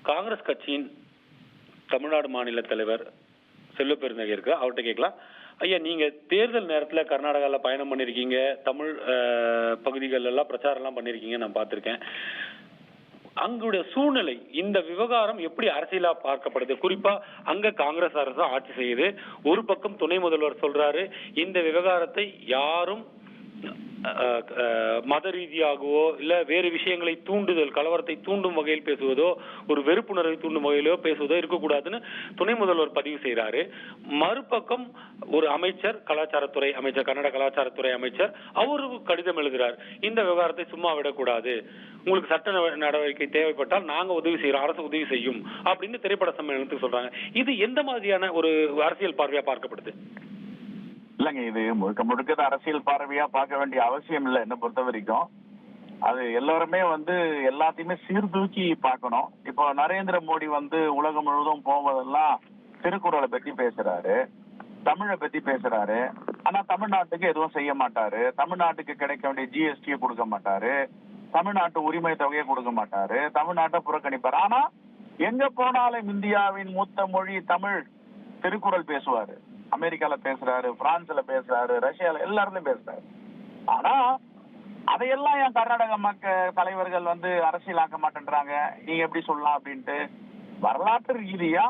காங்கிரஸ் கட்சியின் தமிழ்நாடு மாநில தலைவர் செல்வ பெருந்தகை இருக்கு, அவர்கிட்ட கேட்கலாம். ஐயா, நீங்க தேர்தல் நேரத்துல கர்நாடகால பயணம் பண்ணிருக்கீங்க, தமிழ் பகுதிகள் எல்லாம் பிரச்சாரம் எல்லாம் பண்ணிருக்கீங்க, நான் பார்த்திருக்கேன். அங்குடைய சூழ்நிலை, இந்த விவகாரம் எப்படி அரசியலா பார்க்கப்படுது? குறிப்பா அங்க காங்கிரஸ் அரசு ஆட்சி செய்யுது. ஒரு பக்கம் துணை முதல்வர் சொல்றாரு, இந்த விவகாரத்தை யாரும் மத ரீதியாகவோ இல்ல வேறு விஷயங்களை தூண்டுதல், கலவரத்தை தூண்டும் வகையில் பேசுவதோ, ஒரு வெறுப்புணர்வை தூண்டும் வகையிலோ பேசுவதோ இருக்கக்கூடாதுன்னு துணை முதல்வர் பதிவு செய்யறாரு. மறுபக்கம் ஒரு அமைச்சர், கலாச்சாரத்துறை அமைச்சர், கன்னட கலாச்சாரத்துறை அமைச்சர், அவரு கடிதம் எழுதுறார், இந்த விவகாரத்தை சும்மா விடக்கூடாது, உங்களுக்கு சட்ட நடவடிக்கை தேவைப்பட்டால் நாங்க உதவி செய்யறோம், அரசு உதவி செய்யும் அப்படின்னு திரைப்பட சம்மேளனத்துக்கு சொல்றாங்க. இது எந்த மாதிரியான ஒரு அரசியல் பார்வையா பார்க்கப்படுது? இல்லைங்க, இது முழுக்க முழுக்க அரசியல் பார்வையா பார்க்க வேண்டிய அவசியம் இல்லை. என்ன பொறுத்த வரைக்கும் அது எல்லாருமே எல்லாத்தையுமே சீர்தூக்கி பார்க்கணும். இப்போ நரேந்திர மோடி உலகம் முழுவதும் போவதெல்லாம் திருக்குறளை பத்தி பேசுறாரு, தமிழை பத்தி பேசுறாரு. ஆனா தமிழ்நாட்டுக்கு எதுவும் செய்ய மாட்டாரு, தமிழ்நாட்டுக்கு கிடைக்க வேண்டிய ஜிஎஸ்டியை கொடுக்க மாட்டாரு, தமிழ்நாட்டு உரிமை தொகையை கொடுக்க மாட்டாரு, தமிழ்நாட்டை புறக்கணிப்பாரு. ஆனா எங்க போனாலும் இந்தியாவின் மூத்த மொழி தமிழ், திருக்குறள் பேசுவாரு. அமெரிக்கால பேசுறாரு, பிரான்ஸ்ல பேசுறாரு, ரஷ்யால எல்லாருமே பேசுறாரு. ஆனா அதையெல்லாம் என் கர்நாடக தலைவர்கள் அரசியலாக்க மாட்டேன்றாங்க, நீங்க எப்படி சொல்லலாம் அப்படின்ட்டு. வரலாற்று ரீதியா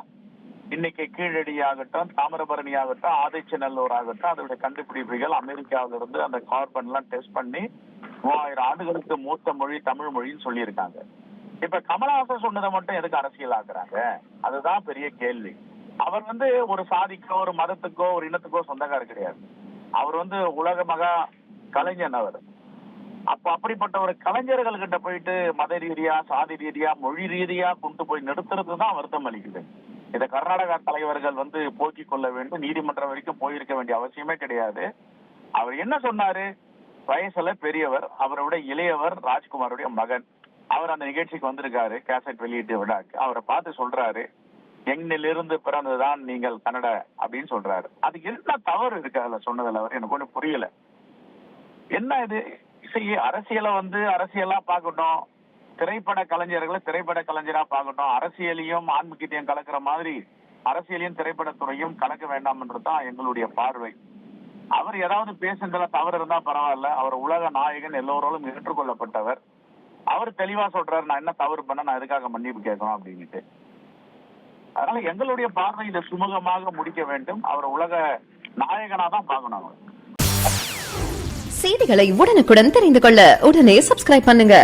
இன்னைக்கு கீழடி ஆகட்டும், தாமிரபரணி ஆகட்டும், ஆதிச்சநல்லூர் ஆகட்டும், அதோட கண்டுபிடிப்புகள் அமெரிக்காவில இருந்து அந்த கார்பன் எல்லாம் டெஸ்ட் பண்ணி 3000 ஆண்டுகளுக்கு மூத்த மொழி தமிழ் மொழின்னு சொல்லியிருக்காங்க. இப்ப கமலஹாசன் சொன்னதை மட்டும் எதுக்கு அரசியல் ஆக்குறாங்க? அதுதான் பெரிய கேள்வி. அவர் ஒரு சாதிக்கோ, ஒரு மதத்துக்கோ, ஒரு இனத்துக்கோ சொந்தக்காரர் கிடையாது. அவர் உலக மகா கலைஞன் அவர். அப்ப அப்படிப்பட்ட ஒரு கலைஞர்கள் கிட்ட போயிட்டு மத ரீதியா, சாதி ரீதியா, மொழி ரீதியா கொண்டு போய் நிறுத்துறதுதான் வருத்தம் அளிக்குது. இதை கர்நாடகா தலைவர்கள் போக்கிக் கொள்ள வேண்டும். நீதிமன்றம் வரைக்கும் போயிருக்க வேண்டிய அவசியமே கிடையாது. அவர் என்ன சொன்னாரு? வயசுல பெரியவர், அவரை விட இளையவர் ராஜ்குமாருடைய மகன். அவர் அந்த நிகழ்ச்சிக்கு வந்திருக்காரு, கேசட் வெளியீட்டு விழாக்கு. அவரை பார்த்து சொல்றாரு, எண்ணிலிருந்து பிறந்துதான் நீங்கள் கன்னட அப்படின்னு சொல்றாரு. அது என்ன தவறு இருக்கு அதுல சொன்னதுல? அவர் எனக்கு ஒண்ணு புரியல. என்ன இது? அரசியலை அரசியலா பார்க்கட்டும், திரைப்பட கலைஞர்களை திரைப்பட கலைஞரா பார்க்கட்டும். அரசியலையும் ஆன்மீகத்தையும் கலக்கிற மாதிரி அரசியலையும் திரைப்படத்துறையும் கலக்க வேண்டாம் என்றுதான் எங்களுடைய பார்வை. அவர் ஏதாவது பேசுறதுல தவறு இருந்தா பரவாயில்ல, அவர் உலக நாயகன், எல்லோராலும் ஏற்றுக்கொள்ளப்பட்டவர். அவர் தெளிவா சொல்றாரு, நான் என்ன தவறு பண்ண, நான் எதுக்காக மன்னிப்பு கேட்கணும் அப்படின்ட்டு. அதனால எங்களுடைய பார்வை இதை சுமூகமாக முடிக்க வேண்டும். அவர் உலக நாயகனா தான் பார்க்கணும். செய்திகளை உடனுக்குடன் தெரிந்து கொள்ள உடனே சப்ஸ்கிரைப் பண்ணுங்க.